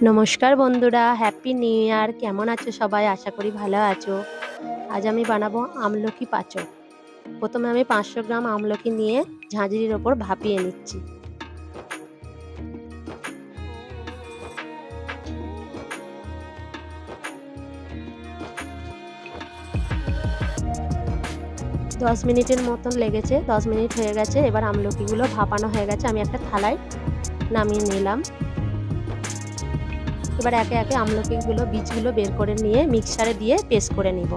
নমস্কার বন্ধুরা, happy new year. কেমন আছো সবাই? আশা করি ভালো আছো। আজ আমি বানাবো আমলকি পাঁচক। প্রথমে আমি 500 গ্রাম আমলকি নিয়ে ঝাঁঝরির ওপর ভাপিয়ে নিচ্ছি। দশ মিনিটের মতন লেগেছে, 10 মিনিট হয়ে গেছে। এবার আমলকিগুলো ভাপানো হয়ে গেছে, আমি একটা থালায় নামিয়ে নিলাম। এবার একে একে আমলকিগুলো বীজগুলো বের করে নিয়ে মিক্সারে দিয়ে পেস্ট করে নিব।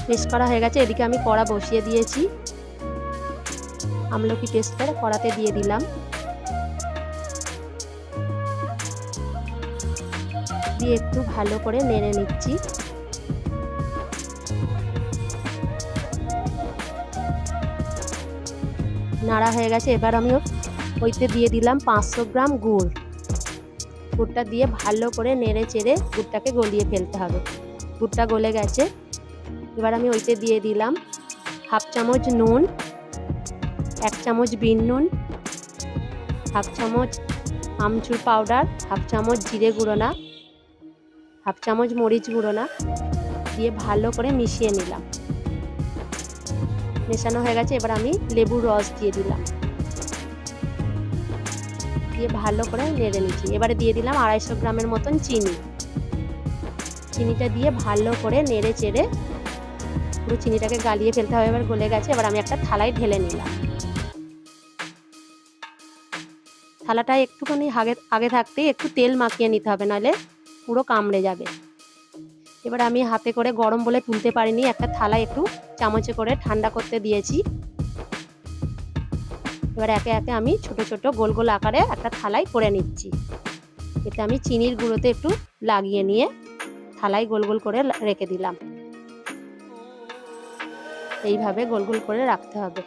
পেস্ট করা হয়ে গেছে। এদিকে আমি কড়া বসিয়ে দিয়েছি, আমলকি পেস্ট করে কড়াতে দিয়ে দিলাম। দিয়ে একটু ভালো করে নেড়ে নিচ্ছি। নাড়া হয়ে গেছে। এবার আমি ওইতে দিয়ে দিলাম 500 গ্রাম গুড়। গুড়টা দিয়ে ভালো করে নেড়ে চেড়ে গুড়টাকে গলিয়ে ফেলতে হবে। গুড়টা গলে গেছে। এবার আমি ওইতে দিয়ে দিলাম হাফ চামচ নুন, 1 চামচ বিন নুন, হাফ চামচ আমচুর পাউডার, হাফ চামচ জিরে গুঁড়ো না, হাফ চামচ মরিচ গুঁড়ো না, দিয়ে ভালো করে মিশিয়ে নিলাম। মেশানো হয়ে গেছে। এবার আমি লেবুর রস দিয়ে দিলাম, দিয়ে ভালো করে নেড়ে নিচ্ছি। এবারে দিয়ে দিলাম 250 গ্রামের মতন চিনি। চিনিটা দিয়ে ভালো করে নেড়ে চেড়ে পুরো চিনিটাকে গালিয়ে ফেলতে হবে। এবার গলে গেছে। এবার আমি একটা থালায় ঢেলে নিলাম। থালাটা একটুখানি আগে থাকতেই একটু তেল মাখিয়ে নিতে হবে, নাহলে পুরো কামড়ে যাবে। এবার আমি হাতে করে গরম বলে তুলতে পারিনি, একটা থালায় একটু চামচে করে ঠান্ডা করতে দিয়েছি। এবার একে একে আমি ছোট ছোট গোল গোল আকারে একটা থালায় করে নিচ্ছি। এতে আমি চিনির গুঁড়োতে একটু লাগিয়ে নিয়ে থালায় গোল গোল করে রেখে দিলাম। এইভাবে গোল গোল করে রাখতে হবে।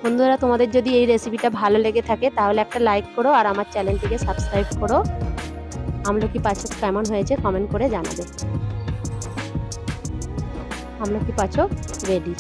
বন্ধুরা, তোমাদের যদি এই রেসিপিটা ভালো লেগে থাকে তাহলে একটা লাইক করো আর আমার চ্যানেলটিকে সাবস্ক্রাইব করো। আমলকি পাঁচক কেমন হয়েছে কমেন্ট করে জানাবে। আমলকি পাঁচক রেডি।